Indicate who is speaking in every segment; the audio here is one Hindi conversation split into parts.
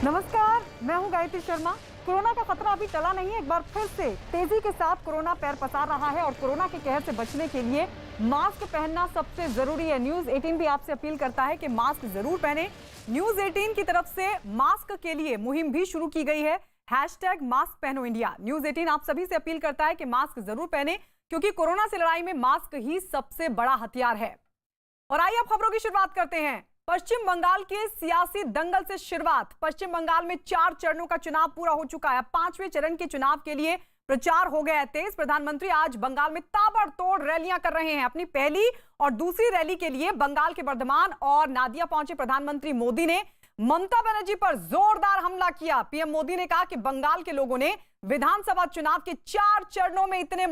Speaker 1: नमस्कार, मैं हूं गायत्री शर्मा। कोरोना का खतरा अभी टला नहीं है। एक बार फिर से तेजी के साथ कोरोना पैर पसार रहा है और कोरोना के कहर से बचने के लिए मास्क पहनना सबसे जरूरी है। न्यूज 18 भी आपसे अपील करता है कि मास्क जरूर पहने। न्यूज 18 की तरफ से मास्क के लिए मुहिम भी शुरू की गई है। #मास्क पहनो इंडिया। न्यूज 18 आप सभी से अपील करता है कि मास्क जरूर पहने, क्योंकि कोरोना से लड़ाई में मास्क ही सबसे बड़ा हथियार है। और आइए अब खबरों की शुरुआत करते हैं। पश्चिम बंगाल के सियासी दंगल से शुरुआत। पश्चिम बंगाल में 4 चरणों का चुनाव पूरा हो चुका है। 5वें चरण के चुनाव के लिए प्रचार हो गया है तेज। प्रधानमंत्री आज बंगाल में ताबड़तोड़ रैलियां कर रहे हैं। अपनी पहली और दूसरी रैली के लिए बंगाल के बर्धमान और नादिया पहुंचे प्रधानमंत्री मोदी ने ममता बनर्जी पर जोरदार हमला किया। पीएम मोदी ने कहा कि बंगाल के लोगों ने विधानसभा चुनाव के 4 चरणों में इतने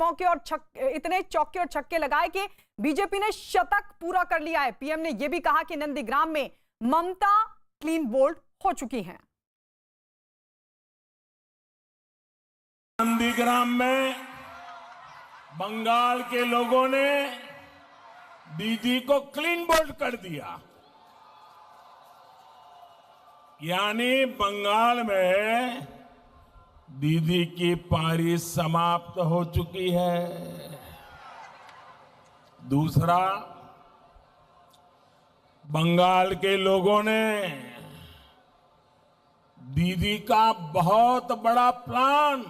Speaker 1: चौके और छक्के लगाए कि बीजेपी ने शतक पूरा कर लिया है। पीएम ने यह भी कहा कि नंदीग्राम में ममता क्लीन बोल्ड हो चुकी हैं।
Speaker 2: नंदीग्राम में बंगाल के लोगों ने दीदी को क्लीन बोल्ड कर दिया, यानी बंगाल में दीदी की पारी समाप्त हो चुकी है। दूसरा, बंगाल के लोगों ने दीदी का बहुत बड़ा प्लान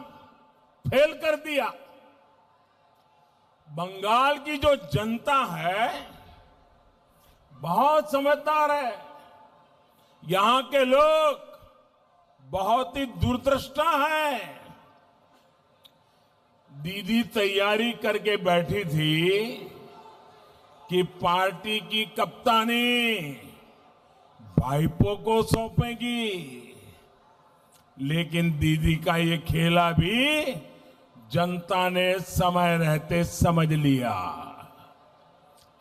Speaker 2: फेल कर दिया। बंगाल की जो जनता है बहुत समझदार है। यहां के लोग बहुत ही दूरदृष्टा हैं। दीदी तैयारी करके बैठी थी कि पार्टी की कप्तानी भाईपो को सौंपेगी, लेकिन दीदी का ये खेला भी जनता ने समय रहते समझ लिया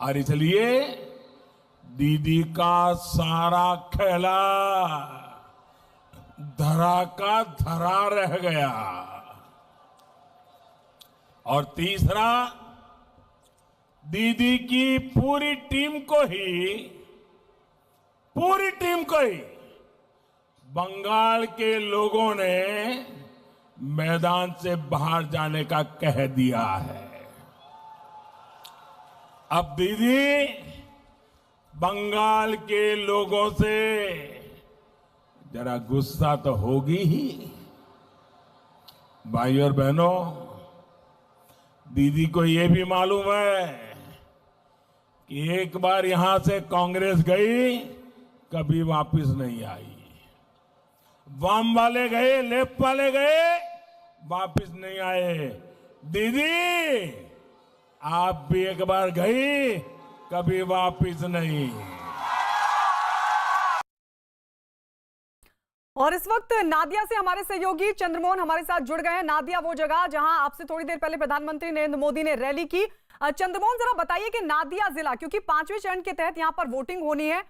Speaker 2: और इसलिए दीदी का सारा खेला धरा का धरा रह गया। और तीसरा, दीदी की पूरी टीम को ही बंगाल के लोगों ने मैदान से बाहर जाने का कह दिया है। अब दीदी बंगाल के लोगों से जरा गुस्सा तो होगी ही। भाई और बहनों, दीदी को यह भी मालूम है कि एक बार यहां से कांग्रेस गई, कभी वापस नहीं आई। वाम वाले गए, लेफ्ट वाले गए, वापस नहीं आए। दीदी आप भी एक बार गई, कभी वापस नहीं।
Speaker 1: और इस वक्त नादिया से हमारे सहयोगी चंद्रमोहन हमारे साथ जुड़ गए हैं। नादिया वो जगह जहां आपसे थोड़ी देर पहले प्रधानमंत्री नरेंद्र मोदी ने रैली की। चंद्रमोहन, जरा बताइए कि नादिया जिला, क्योंकि 5वें चरण के तहत यहां पर वोटिंग होनी है,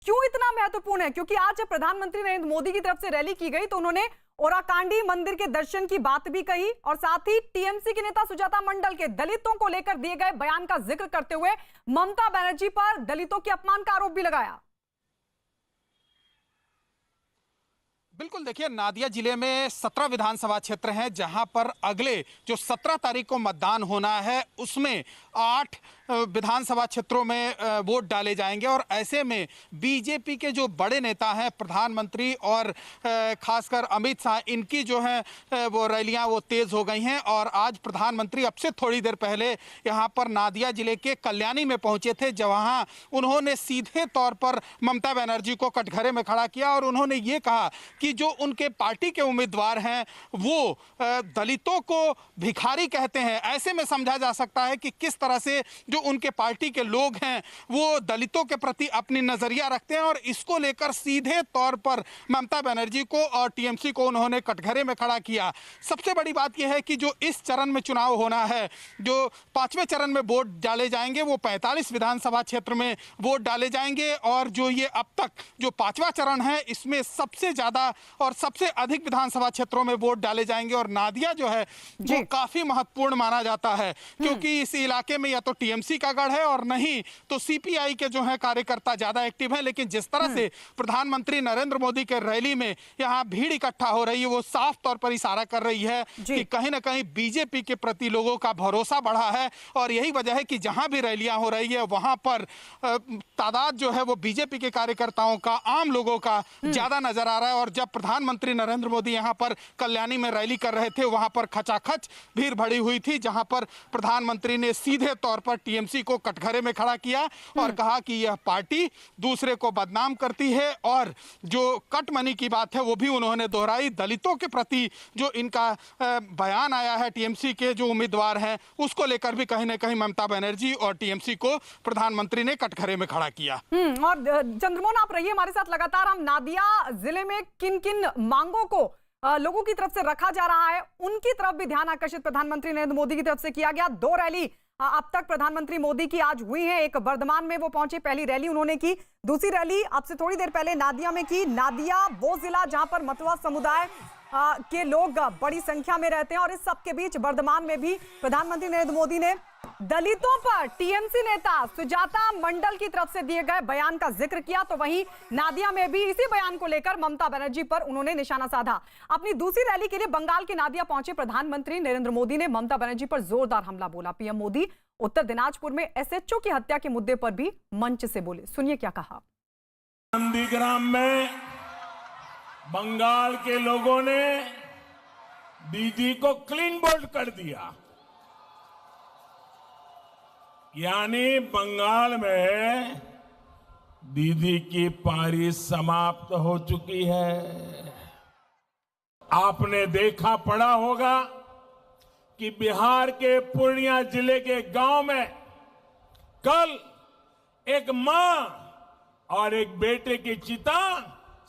Speaker 1: क्यों इतना महत्वपूर्ण है? क्योंकि आज जब प्रधानमंत्री नरेंद्र मोदी की तरफ से रैली की गई तो उन्होंने ओराकांडी मंदिर के दर्शन की बात भी कही और साथ ही टीएमसी के नेता सुजाता मंडल के दलितों को लेकर दिए गए बयान का जिक्र करते हुए ममता बनर्जी पर दलितों के अपमान का आरोप भी लगाया।
Speaker 3: बिल्कुल, देखिए, नादिया जिले में 17 विधानसभा क्षेत्र हैं, जहां पर अगले जो 17 तारीख को मतदान होना है उसमें 8 विधानसभा क्षेत्रों में वोट डाले जाएंगे। और ऐसे में बीजेपी के जो बड़े नेता हैं, प्रधानमंत्री और खासकर अमित शाह, इनकी जो है वो रैलियां वो तेज हो गई हैं। और आज प्रधानमंत्री अब से थोड़ी देर पहले यहां पर नादिया जिले के कल्याणी में पहुंचे थे, जहां उन्होंने सीधे तौर पर ममता बनर्जी को कटघरे में खड़ा किया और उन्होंने ये कहा कि जो उनके पार्टी के उम्मीदवार हैं वो दलितों को भिखारी कहते हैं। ऐसे में समझा जा सकता है कि किस तरह से जो उनके पार्टी के लोग हैं वो दलितों के प्रति अपनी नजरिया रखते हैं। और इसको लेकर सीधे तौर पर ममता बनर्जी को और टीएमसी को उन्होंने कटघरे में खड़ा किया। सबसे बड़ी बात यह है कि जो इस चरण में चुनाव होना है, जो 5वें चरण में वोट डाले जाएंगे, वो 45 विधानसभा क्षेत्र में वोट डाले जाएंगे। और जो ये अब तक जो 5वां चरण है, इसमें सबसे ज्यादा और सबसे अधिक विधानसभा क्षेत्रों में वोट डाले जाएंगे। और नादिया जो है वो काफी महत्वपूर्ण माना जाता है, क्योंकि इस इलाके में या तो टीएमसी का गढ़ है और नहीं तो सीपीआई के जो है कार्यकर्ता ज्यादा एक्टिव है। लेकिन जिस तरह से प्रधानमंत्री नरेंद्र मोदी के रैली में यहाँ भीड़ इकट्ठा हो रही है, वो साफ तौर पर इशारा कर रही है कि कहीं ना कहीं बीजेपी के प्रति लोगों का भरोसा बढ़ा है। और यही वजह है कि जहां भी रैलियां हो रही है वहां पर तादाद जो है वो बीजेपी के कार्यकर्ताओं का, आम लोगों का ज्यादा नजर आ रहा है। और जब प्रधानमंत्री नरेंद्र मोदी यहां पर कल्याणी में रैली कर रहे थे, वहां पर खचाखच भीड़ भरी हुई थी, जहां पर प्रधानमंत्री ने सीधे तौर पर टीएमसी को कटघरे में खड़ा किया और कहा कि यह पार्टी दूसरे को बदनाम करती है। और जो कट मनी की बात है वो भी उन्होंने दोहराई। दलितों के प्रति जो इनका बयान आया है टीएमसी के जो उम्मीदवार हैं, उसको लेकर भी कहीं ना कहीं ममता बनर्जी और टीएमसी को प्रधानमंत्री ने कटघरे में खड़ा किया।
Speaker 1: और चंद्रमोहन, आप रहिए हमारे साथ लगातार। हम नादिया जिले में किन किन मांगों को लोगों की तरफ से रखा जा रहा है, उनकी तरफ भी ध्यान आकर्षित प्रधानमंत्री नरेंद्र मोदी की तरफ से किया गया। 2 रैली अब तक प्रधानमंत्री मोदी की आज हुई है। एक बर्धमान में वो पहुंचे, पहली रैली उन्होंने की। दूसरी रैली आपसे थोड़ी देर पहले नादिया में की। नादिया वो जिला जहां पर मतुआ समुदाय के लोग बड़ी संख्या में रहते हैं। और इस सब के बीच बर्धमान में भी प्रधानमंत्री नरेंद्र मोदी ने दलितों पर टीएमसी नेता सुजाता मंडल की तरफ से दिए गए बयान का जिक्र किया। तो वहीं नादिया में भी इसी बयान को लेकर ममता बनर्जी पर उन्होंने निशाना साधा। अपनी दूसरी रैली के लिए बंगाल के नादिया पहुंचे प्रधानमंत्री नरेंद्र मोदी ने ममता बनर्जी पर जोरदार हमला बोला। पीएम मोदी उत्तर दिनाजपुर में एसएचओ की हत्या के मुद्दे पर भी मंच से बोले। सुनिए क्या कहा।
Speaker 2: नंदीग्राम में बंगाल के लोगों ने दीदी को क्लीन बोल्ड कर दिया, यानी बंगाल में दीदी की पारी समाप्त हो चुकी है। आपने देखा पड़ा होगा कि बिहार के पूर्णिया जिले के गांव में कल एक मां और एक बेटे की चिता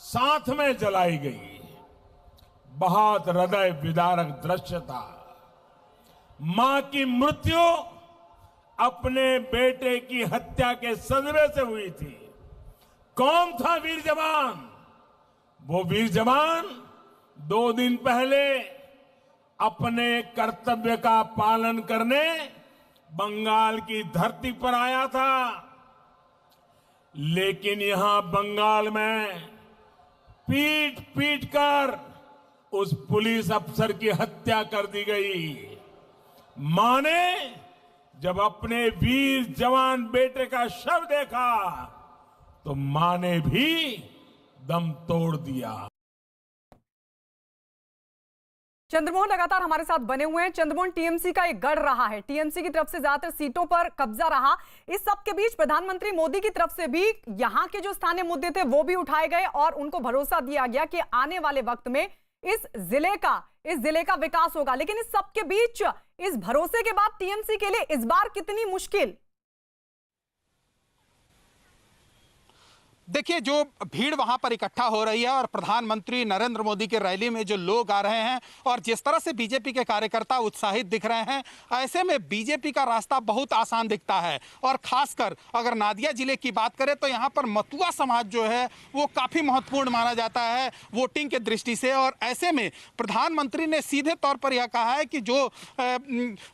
Speaker 2: साथ में जलाई गई। बहुत हृदय विदारक दृश्य था। मां की मृत्यु अपने बेटे की हत्या के सदमे से हुई थी। कौन था वीर जवान? वो वीर जवान 2 दिन पहले अपने कर्तव्य का पालन करने बंगाल की धरती पर आया था। लेकिन यहां बंगाल में पीट पीट कर उस पुलिस अफसर की हत्या कर दी गई। मां ने जब अपने वीर जवान बेटे का शव देखा तो मां ने भी दम तोड़ दिया।
Speaker 1: चंद्रमोहन लगातार हमारे साथ बने हुए हैं। चंद्रमोहन, टीएमसी का एक गढ़ रहा है, टीएमसी की तरफ से ज्यादातर सीटों पर कब्जा रहा। इस सब के बीच प्रधानमंत्री मोदी की तरफ से भी यहां के जो स्थानीय मुद्दे थे वो भी उठाए गए और उनको भरोसा दिया गया कि आने वाले वक्त में इस जिले का विकास होगा। लेकिन इस सब के बीच इस भरोसे के बाद टीएमसी के लिए इस बार कितनी मुश्किल?
Speaker 3: देखिए, जो भीड़ वहां पर इकट्ठा हो रही है और प्रधानमंत्री नरेंद्र मोदी के रैली में जो लोग आ रहे हैं और जिस तरह से बीजेपी के कार्यकर्ता उत्साहित दिख रहे हैं, ऐसे में बीजेपी का रास्ता बहुत आसान दिखता है। और खासकर अगर नादिया जिले की बात करें तो यहाँ पर मतुआ समाज जो है वो काफी महत्वपूर्ण माना जाता है वोटिंग के दृष्टि से। और ऐसे में प्रधानमंत्री ने सीधे तौर पर यह कहा है कि जो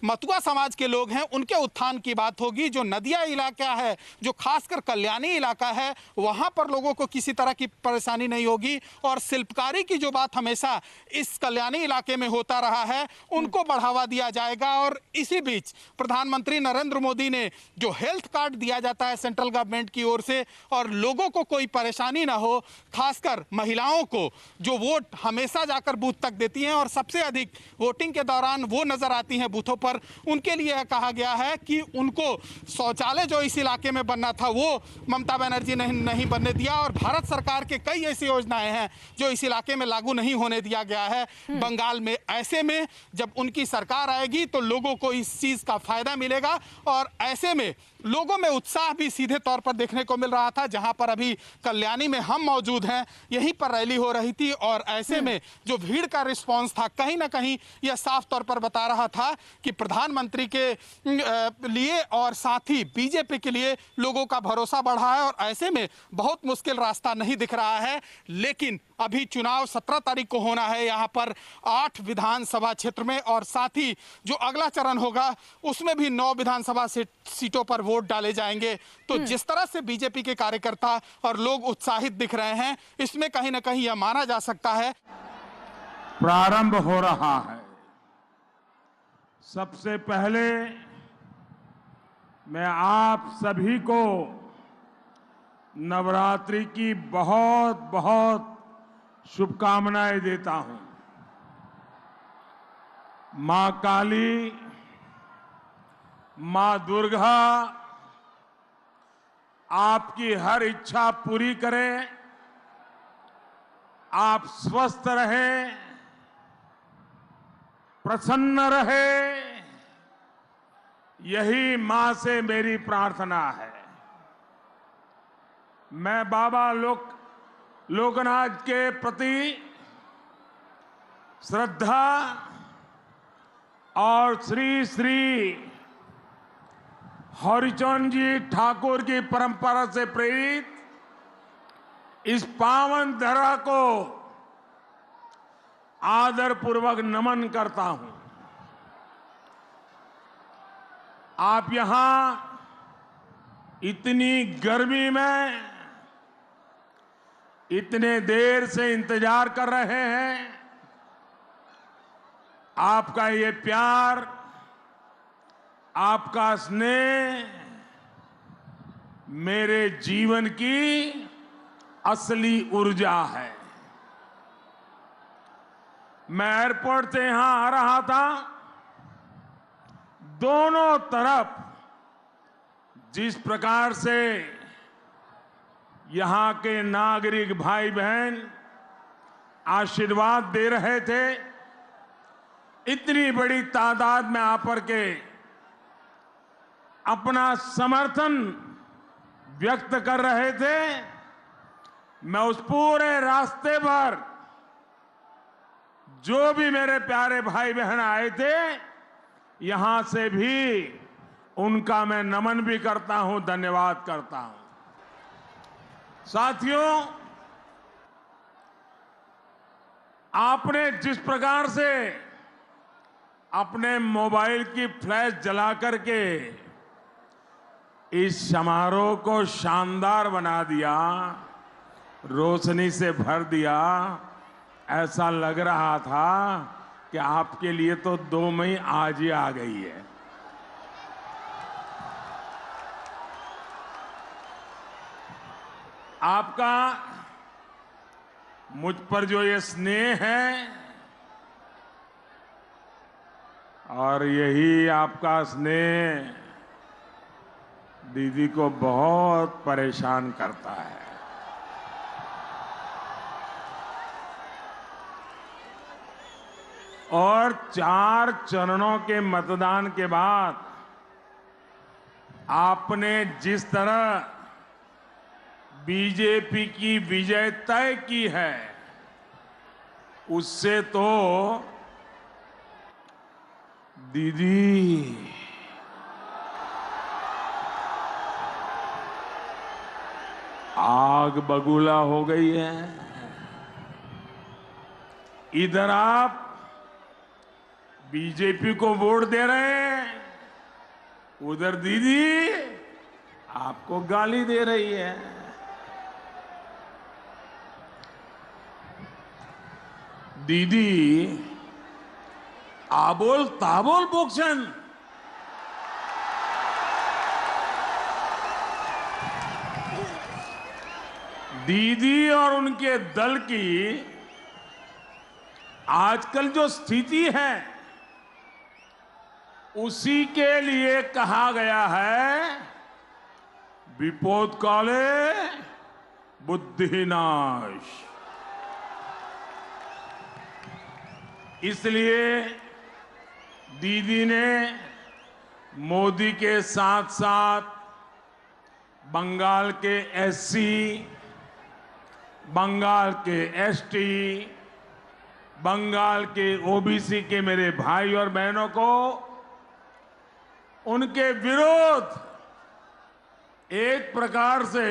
Speaker 3: मतुआ समाज के लोग हैं उनके उत्थान की बात होगी। जो नदिया इलाका है, जो खासकर कल्याणी इलाका है, वहां पर लोगों को किसी तरह की परेशानी नहीं होगी। और शिल्पकारी की जो बात हमेशा इस कल्याणी इलाके में होता रहा है, उनको बढ़ावा दिया जाएगा। और इसी बीच प्रधानमंत्री नरेंद्र मोदी ने जो हेल्थ कार्ड दिया जाता है सेंट्रल गवर्नमेंट की ओर से, और लोगों को कोई परेशानी ना हो, खासकर महिलाओं को जो वोट हमेशा जाकर बूथ तक देती हैं और सबसे अधिक वोटिंग के दौरान वो नजर आती हैं बूथों पर, उनके लिए कहा गया है कि उनको शौचालय जो इस इलाके में बनना था वो ममता बनर्जी ने नहीं बनने दिया। और भारत सरकार के कई ऐसी योजनाएं हैं जो इस इलाके में लागू नहीं होने दिया गया है बंगाल में। ऐसे में जब उनकी सरकार आएगी तो लोगों को इस चीज का फायदा मिलेगा। और ऐसे में लोगों में उत्साह भी सीधे तौर पर देखने को मिल रहा था। जहां पर अभी कल्याणी में हम मौजूद हैं, यहीं पर रैली हो रही थी और ऐसे में जो भीड़ का रिस्पांस था, कहीं ना कहीं यह साफ तौर पर बता रहा था कि प्रधानमंत्री के लिए और साथ ही बीजेपी के लिए लोगों का भरोसा बढ़ा है। और ऐसे में बहुत मुश्किल रास्ता नहीं दिख रहा है, लेकिन अभी चुनाव 17 तारीख को होना है यहाँ पर 8 विधानसभा क्षेत्र में, और साथ ही जो अगला चरण होगा उसमें भी 9 विधानसभा सीटों पर वोट डाले जाएंगे। तो जिस तरह से बीजेपी के कार्यकर्ता और लोग उत्साहित दिख रहे हैं, इसमें कहीं ना कहीं यह माना जा सकता है
Speaker 2: प्रारंभ हो रहा है। सबसे पहले मैं आप सभी को नवरात्रि की बहुत बहुत शुभकामनाएं देता हूं। मां काली, मां दुर्गा आपकी हर इच्छा पूरी करें, आप स्वस्थ रहें, प्रसन्न रहे, यही मां से मेरी प्रार्थना है। मैं बाबा लोकनाथ के प्रति श्रद्धा और श्री श्री हरिचंद जी ठाकुर की परंपरा से प्रेरित इस पावन धरा को आदरपूर्वक नमन करता हूं। आप यहां इतनी गर्मी में इतने देर से इंतजार कर रहे हैं। आपका ये प्यार, आपका स्नेह मेरे जीवन की असली ऊर्जा है। मैं एयरपोर्ट से यहां आ रहा था, दोनों तरफ जिस प्रकार से यहां के नागरिक भाई बहन आशीर्वाद दे रहे थे, इतनी बड़ी तादाद में आकर के अपना समर्थन व्यक्त कर रहे थे, मैं उस पूरे रास्ते पर जो भी मेरे प्यारे भाई बहन आए थे, यहां से भी उनका मैं नमन भी करता हूं, धन्यवाद करता हूं। साथियों, आपने जिस प्रकार से अपने मोबाइल की फ्लैश जला करके इस समारोह को शानदार बना दिया, रोशनी से भर दिया, ऐसा लग रहा था कि आपके लिए तो 2 मई आज ही आ गई है। आपका मुझ पर जो ये स्नेह है और यही आपका स्नेह दीदी को बहुत परेशान करता है। और 4 चरणों के मतदान के बाद आपने जिस तरह बीजेपी की विजय तय की है, उससे तो दीदी आग बबूला हो गई है। इधर आप बीजेपी को वोट दे रहे हैं, उधर दीदी आपको गाली दे रही है। दीदी आबोल ताबोल बोक्सन, दीदी और उनके दल की आजकल जो स्थिति है, उसी के लिए कहा गया है विपोद काले बुद्धिनाश। इसलिए दीदी ने मोदी के साथ साथ बंगाल के एससी, बंगाल के एसटी, बंगाल के ओबीसी के मेरे भाई और बहनों को उनके विरोध एक प्रकार से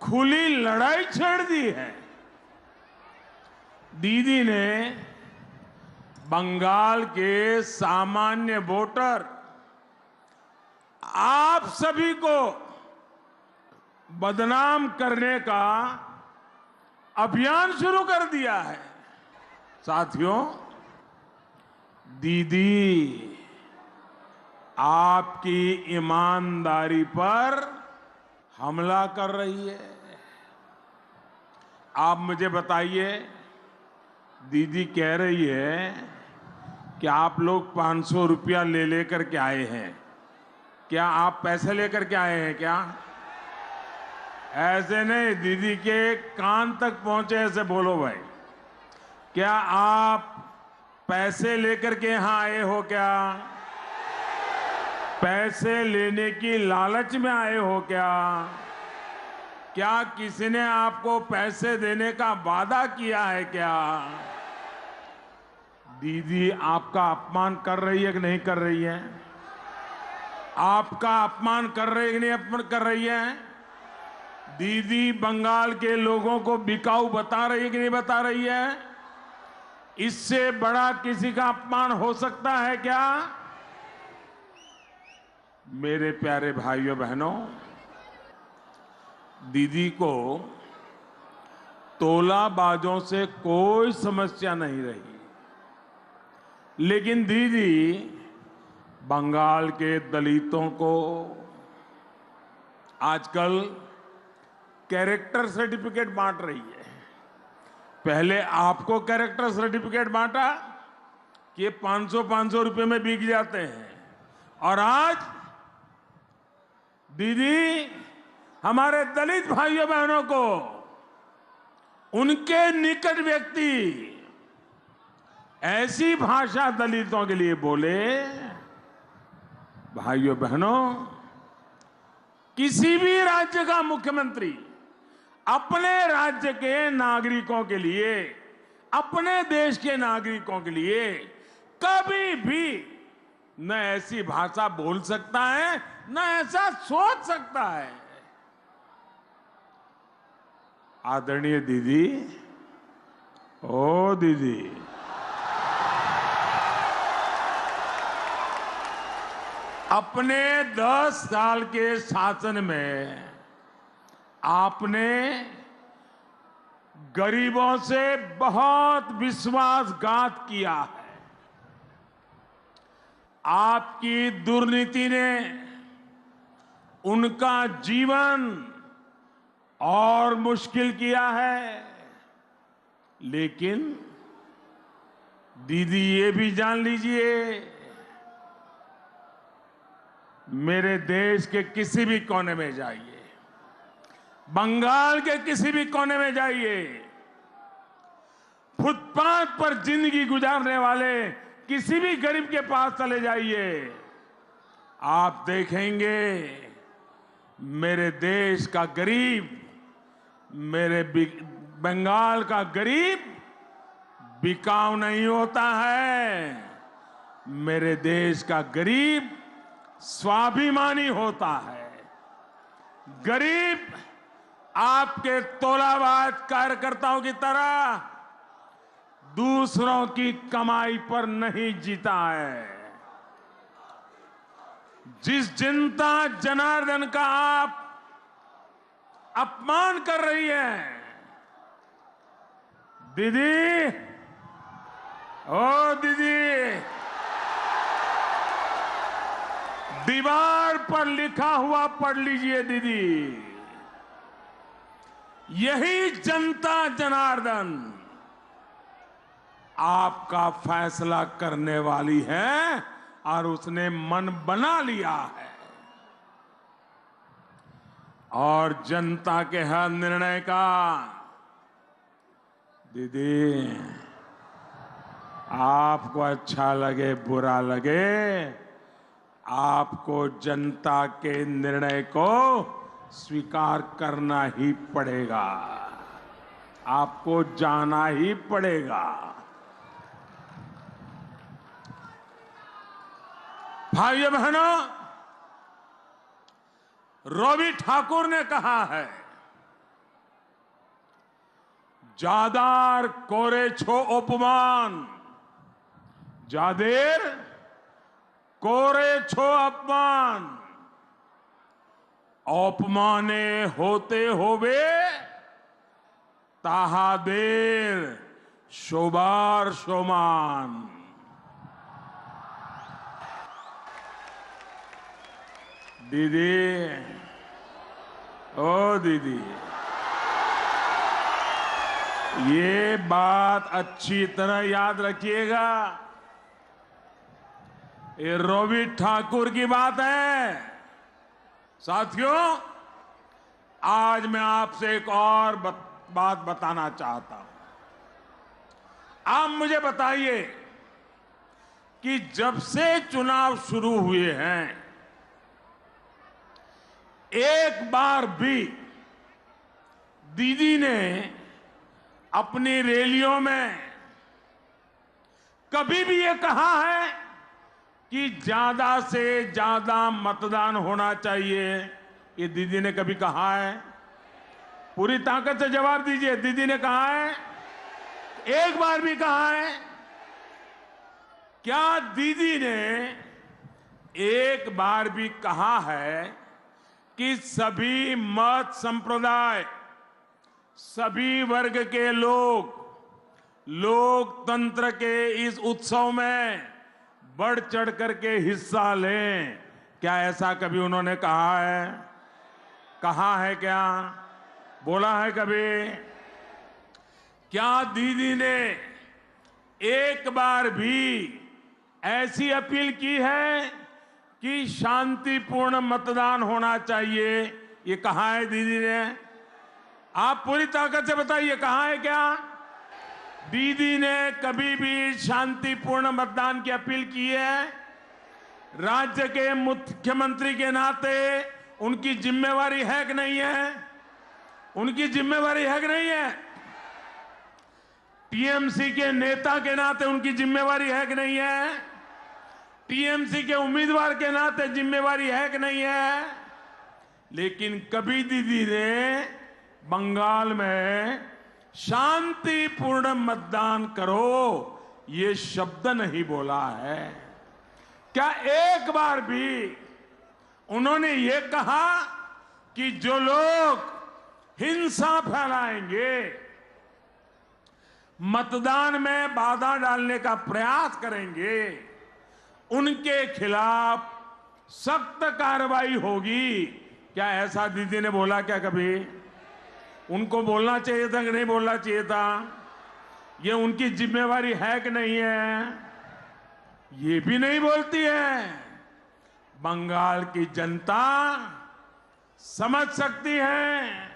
Speaker 2: खुली लड़ाई छेड़ दी है। दीदी ने बंगाल के सामान्य वोटर आप सभी को बदनाम करने का अभियान शुरू कर दिया है। साथियों, दीदी आपकी ईमानदारी पर हमला कर रही है। आप मुझे बताइए, दीदी कह रही है कि आप लोग 500 रुपया ले लेकर के आए हैं। क्या आप पैसे लेकर के आए हैं क्या? ऐसे नहीं, दीदी के कान तक पहुंचे ऐसे बोलो भाई। क्या आप पैसे लेकर के यहां आए हो क्या? पैसे लेने की लालच में आए हो क्या? क्या किसी ने आपको पैसे देने का वादा किया है क्या? दीदी आपका अपमान कर रही है कि नहीं कर रही है? आपका अपमान कर रही है कि नहीं अपमान कर रही है? दीदी बंगाल के लोगों को बिकाऊ बता रही है कि नहीं बता रही है? इससे बड़ा किसी का अपमान हो सकता है क्या? मेरे प्यारे भाइयों बहनों, दीदी को तोलाबाजों से कोई समस्या नहीं रही, लेकिन दीदी बंगाल के दलितों को आजकल कैरेक्टर सर्टिफिकेट बांट रही है। पहले आपको कैरेक्टर सर्टिफिकेट बांटा कि ये 500 रुपए में बिक जाते हैं, और आज दीदी हमारे दलित भाइयों बहनों को, उनके निकट व्यक्ति ऐसी भाषा दलितों के लिए बोले। भाइयों बहनों, किसी भी राज्य का मुख्यमंत्री अपने राज्य के नागरिकों के लिए, अपने देश के नागरिकों के लिए कभी भी न ऐसी भाषा बोल सकता है, न ऐसा सोच सकता है। आदरणीय दीदी, ओ दीदी, अपने 10 साल के शासन में आपने गरीबों से बहुत विश्वासघात किया है। आपकी दुर्नीति ने उनका जीवन और मुश्किल किया है। लेकिन दीदी ये भी जान लीजिए, मेरे देश के किसी भी कोने में जाइए, बंगाल के किसी भी कोने में जाइए, फुटपाथ पर जिंदगी गुजारने वाले किसी भी गरीब के पास चले जाइए, आप देखेंगे मेरे देश का गरीब, मेरे बंगाल का गरीब बिकाऊ नहीं होता है। मेरे देश का गरीब स्वाभिमानी होता है। गरीब आपके तोलाबाज कार्यकर्ताओं की तरह दूसरों की कमाई पर नहीं जीता है। जिस जनता जनार्दन का आप अपमान कर रही है, दीदी, ओ दीदी, दीवार पर लिखा हुआ पढ़ लीजिए दीदी। यही जनता जनार्दन आपका फैसला करने वाली है और उसने मन बना लिया है। और जनता के हर निर्णय का दीदी, आपको अच्छा लगे बुरा लगे, आपको जनता के निर्णय को स्वीकार करना ही पड़ेगा, आपको जाना ही पड़ेगा। भाइयों बहनों, रवि ठाकुर ने कहा है जादार कोरे छो उपमान, जादेर कोरे छो अपमान, अपमाने होते होवे ताहादेर शोभार शोमान। दीदी, ओ दीदी, ये बात अच्छी तरह याद रखिएगा। ये रोहित ठाकुर की बात है। साथियों, आज मैं आपसे एक और बात बताना चाहता हूं। आप मुझे बताइए कि जब से चुनाव शुरू हुए हैं, एक बार भी दीदी ने अपनी रैलियों में कभी भी ये कहा है कि ज्यादा से ज्यादा मतदान होना चाहिए? ये दीदी ने कभी कहा है? पूरी ताकत से जवाब दीजिए, दीदी ने कहा है? एक बार भी कहा है? क्या दीदी ने एक बार भी कहा है कि सभी मत संप्रदाय, सभी वर्ग के लोग लोकतंत्र के इस उत्सव में बढ़ चढ़ करके हिस्सा लें? क्या ऐसा कभी उन्होंने कहा है? कहा है क्या? बोला है कभी? क्या दीदी ने एक बार भी ऐसी अपील की है कि शांतिपूर्ण मतदान होना चाहिए? ये कहा है दीदी ने? आप पूरी ताकत से बताइए, कहा है क्या? दीदी ने कभी भी शांतिपूर्ण मतदान की अपील की है? राज्य के मुख्यमंत्री के नाते उनकी जिम्मेवारी है कि नहीं है? उनकी जिम्मेवारी है कि नहीं है? टीएमसी के नेता के नाते उनकी जिम्मेवारी है कि नहीं है? टीएमसी के उम्मीदवार के नाते जिम्मेवारी है कि नहीं है? लेकिन कभी दीदी ने बंगाल में शांतिपूर्ण मतदान करो ये शब्द नहीं बोला है। क्या एक बार भी उन्होंने ये कहा कि जो लोग हिंसा फैलाएंगे, मतदान में बाधा डालने का प्रयास करेंगे, उनके खिलाफ सख्त कार्रवाई होगी? क्या ऐसा दीदी ने बोला क्या कभी? उनको बोलना चाहिए था कि नहीं बोलना चाहिए था? ये उनकी जिम्मेवारी है कि नहीं है? ये भी नहीं बोलती है। बंगाल की जनता समझ सकती है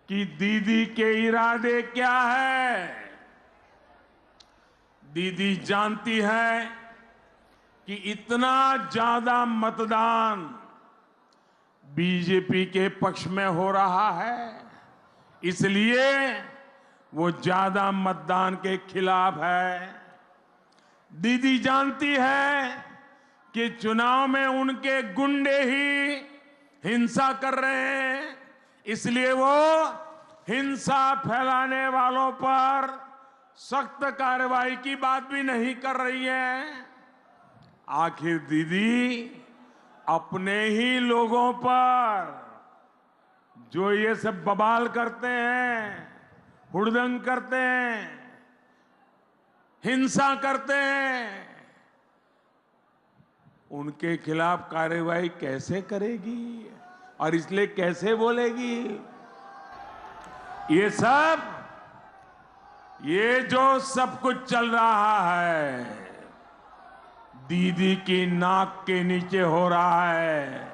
Speaker 2: कि दीदी के इरादे क्या है। दीदी जानती है कि इतना ज्यादा मतदान बीजेपी के पक्ष में हो रहा है, इसलिए वो ज्यादा मतदान के खिलाफ है। दीदी जानती है कि चुनाव में उनके गुंडे ही हिंसा कर रहे हैं, इसलिए वो हिंसा फैलाने वालों पर सख्त कार्रवाई की बात भी नहीं कर रही है। आखिर दीदी अपने ही लोगों पर जो ये सब बवाल करते हैं, हुड़दंग करते हैं, हिंसा करते हैं, उनके खिलाफ कार्रवाई कैसे करेगी और इसलिए कैसे बोलेगी? ये जो सब कुछ चल रहा है, दीदी की नाक के नीचे हो रहा है।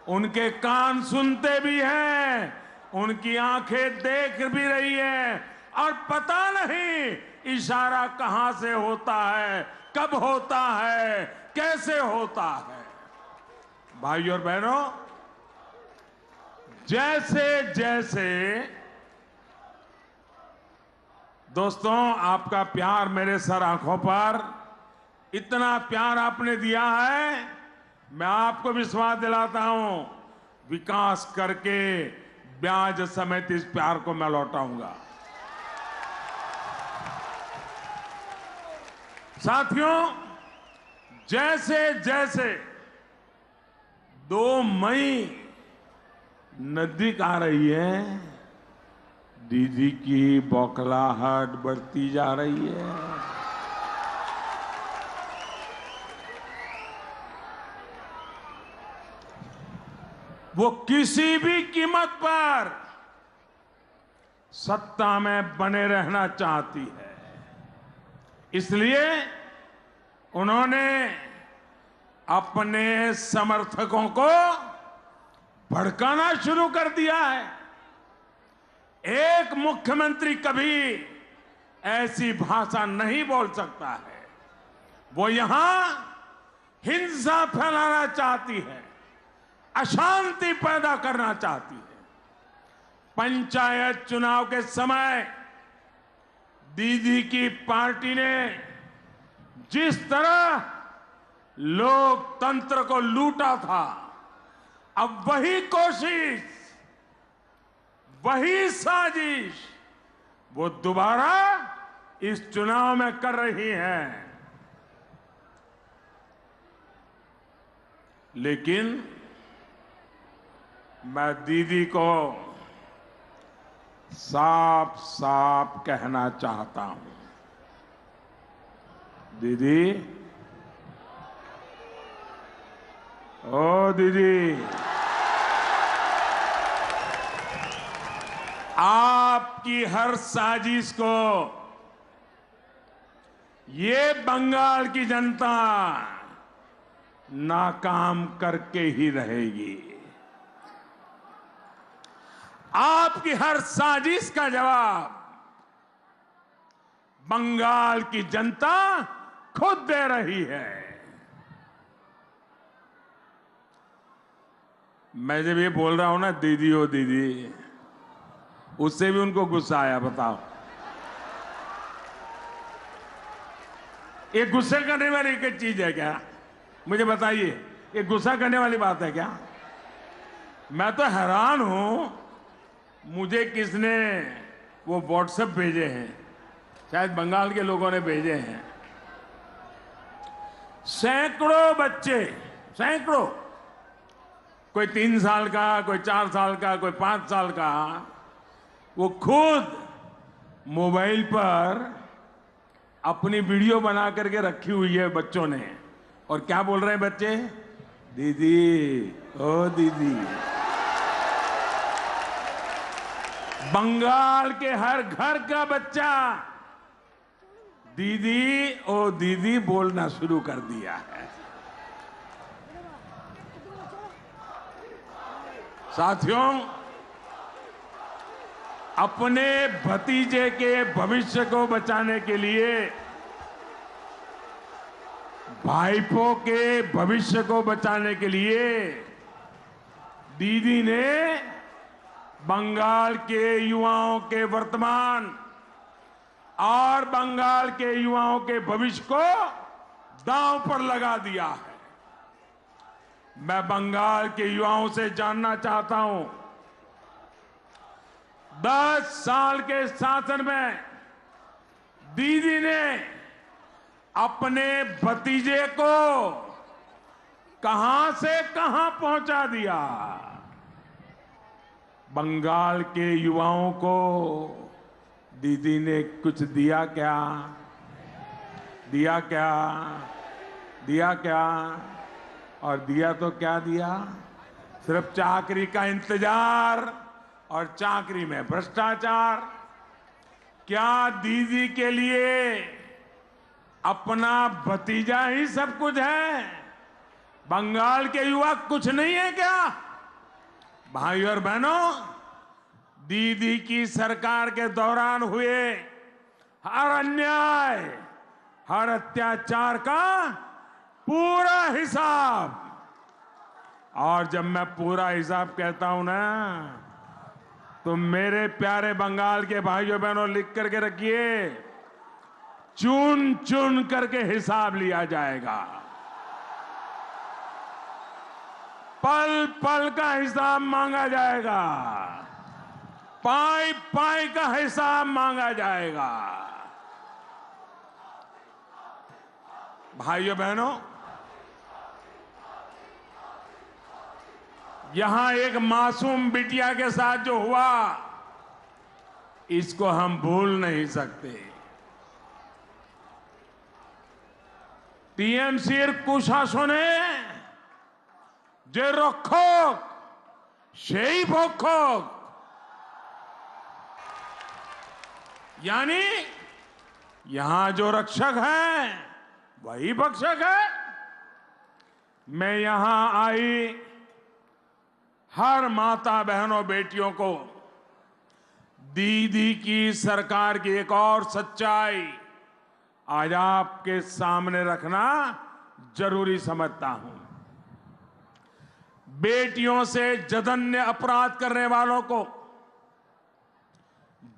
Speaker 2: उनके कान सुनते भी हैं, उनकी आंखें देख भी रही हैं, और पता नहीं इशारा कहां से होता है, कब होता है, कैसे होता है। भाइयों और बहनों, जैसे जैसे दोस्तों आपका प्यार मेरे सर आंखों पर, इतना प्यार आपने दिया है, मैं आपको विश्वास दिलाता हूं, विकास करके ब्याज समेत इस प्यार को मैं लौटाऊंगा। साथियों, जैसे जैसे 2 मई नजदीक आ रही है, दीदी की बौखलाहट बढ़ती जा रही है। वो किसी भी कीमत पर सत्ता में बने रहना चाहती है। इसलिए उन्होंने अपने समर्थकों को भड़काना शुरू कर दिया है। एक मुख्यमंत्री कभी ऐसी भाषा नहीं बोल सकता है। वो यहां हिंसा फैलाना चाहती है, अशांति पैदा करना चाहती है। पंचायत चुनाव के समय दीदी की पार्टी ने जिस तरह लोकतंत्र को लूटा था, अब वही कोशिश, वही साजिश वो दोबारा इस चुनाव में कर रही है। लेकिन मैं दीदी को साफ साफ कहना चाहता हूं, दीदी, ओ दीदी, आपकी हर साजिश को ये बंगाल की जनता नाकाम करके ही रहेगी। आपकी हर साजिश का जवाब बंगाल की जनता खुद दे रही है। मैं जब ये बोल रहा हूं ना, दीदी ओ दीदी, उससे भी उनको गुस्सा आया। बताओ, ये गुस्से करने वाली एक चीज है क्या? मुझे बताइए, ये गुस्सा करने वाली बात है क्या? मैं तो हैरान हूं, मुझे किसने वो व्हाट्सएप भेजे हैं, शायद बंगाल के लोगों ने भेजे हैं। सैकड़ों बच्चे, सैकड़ों, कोई 3 साल का, कोई 4 साल का, कोई 5 साल का, वो खुद मोबाइल पर अपनी वीडियो बना करके रखी हुई है बच्चों ने। और क्या बोल रहे हैं बच्चे? दीदी ओ दीदी। बंगाल के हर घर का बच्चा दीदी ओ दीदी बोलना शुरू कर दिया है। साथियों, अपने भतीजे के भविष्य को बचाने के लिए, भाईपों के भविष्य को बचाने के लिए दीदी ने बंगाल के युवाओं के वर्तमान और बंगाल के युवाओं के भविष्य को दांव पर लगा दिया है। मैं बंगाल के युवाओं से जानना चाहता हूं, 10 साल के शासन में दीदी ने अपने भतीजे को कहां से कहां पहुंचा दिया। बंगाल के युवाओं को दीदी ने कुछ दिया क्या? दिया क्या? दिया क्या? और दिया तो क्या दिया? सिर्फ चाकरी का इंतजार और चाकरी में भ्रष्टाचार। क्या दीदी के लिए अपना भतीजा ही सब कुछ है? बंगाल के युवा कुछ नहीं है क्या? भाई और बहनों, दीदी की सरकार के दौरान हुए हर अन्याय, हर अत्याचार का पूरा हिसाब, और जब मैं पूरा हिसाब कहता हूं ना, तो मेरे प्यारे बंगाल के भाइयों बहनों लिख करके रखिए, चुन चुन करके हिसाब लिया जाएगा। पल पल का हिसाब मांगा जाएगा, पाई पाई का हिसाब मांगा जाएगा। भाइयों बहनों, यहां एक मासूम बिटिया के साथ जो हुआ, इसको हम भूल नहीं सकते। टीएमसीर कुशासने जे रक्षक সেই ভক্ষক, यानी यहां जो रक्षक है वही भक्षक है। मैं यहां आई हर माता बहनों बेटियों को दीदी की सरकार की एक और सच्चाई आज आपके सामने रखना जरूरी समझता हूं। बेटियों से जघन्य अपराध करने वालों को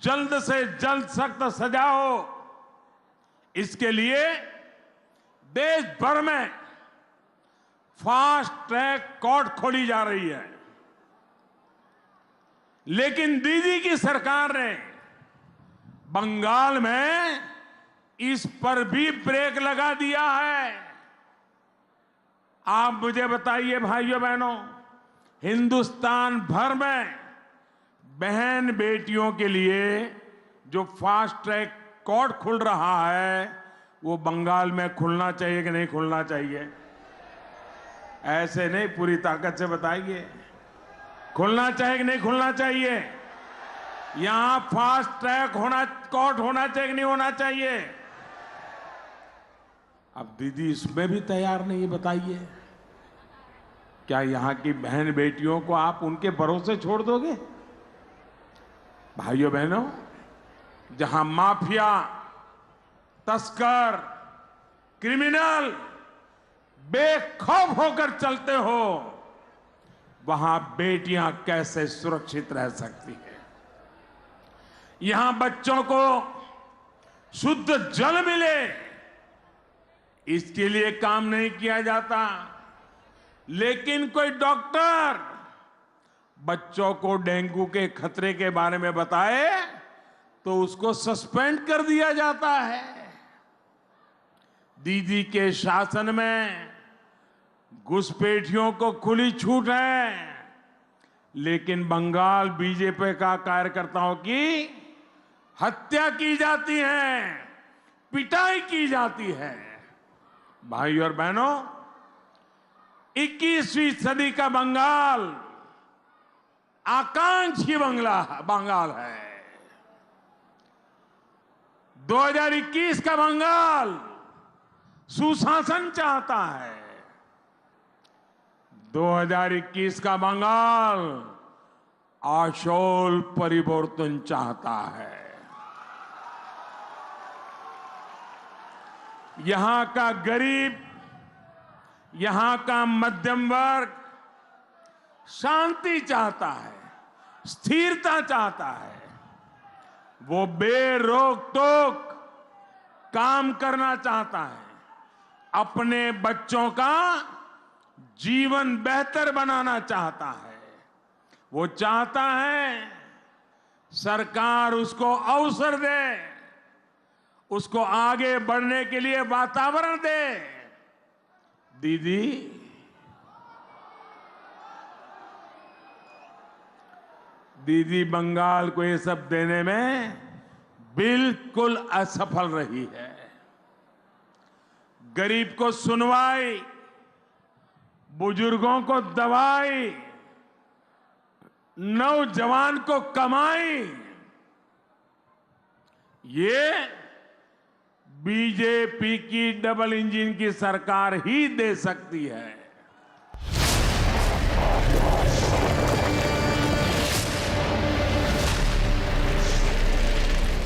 Speaker 2: जल्द से जल्द सख्त सजा हो, इसके लिए देश भर में फास्ट ट्रैक कोर्ट खोली जा रही है। लेकिन दीदी की सरकार ने बंगाल में इस पर भी ब्रेक लगा दिया है। आप मुझे बताइए भाइयों बहनों, हिंदुस्तान भर में बहन बेटियों के लिए जो फास्ट ट्रैक कोर्ट खुल रहा है, वो बंगाल में खुलना चाहिए कि नहीं खुलना चाहिए? ऐसे नहीं, पूरी ताकत से बताइए, खुलना चाहिए कि नहीं खुलना चाहिए? यहां फास्ट ट्रैक कोर्ट होना चाहिए कि नहीं होना चाहिए? अब दीदी इसमें भी तैयार नहीं, बताइए क्या यहां की बहन बेटियों को आप उनके भरोसे छोड़ दोगे? भाइयों बहनों, जहां माफिया, तस्कर, क्रिमिनल बेखौफ होकर चलते हो, वहां बेटियां कैसे सुरक्षित रह सकती है? यहां बच्चों को शुद्ध जल मिले, इसके लिए काम नहीं किया जाता। लेकिन कोई डॉक्टर बच्चों को डेंगू के खतरे के बारे में बताए तो उसको सस्पेंड कर दिया जाता है। दीदी के शासन में घुसपैठियों को खुली छूट है, लेकिन बंगाल बीजेपी का कार्यकर्ताओं की हत्या की जाती है, पिटाई की जाती है। भाइयों और बहनों, 21वीं सदी का बंगाल आकांक्षी बंगाल है। 2021 का बंगाल सुशासन चाहता है। 2021 का बंगाल आशोल परिवर्तन चाहता है। यहां का गरीब, यहां का मध्यम वर्ग शांति चाहता है, स्थिरता चाहता है। वो बेरोक टोक काम करना चाहता है, अपने बच्चों का जीवन बेहतर बनाना चाहता है। वो चाहता है सरकार उसको अवसर दे, उसको आगे बढ़ने के लिए वातावरण दे। दीदी बंगाल को ये सब देने में बिल्कुल असफल रही है। गरीब को सुनवाई, बुजुर्गों को दवाई, नौजवान को कमाई, ये बीजेपी की डबल इंजन की सरकार ही दे सकती है।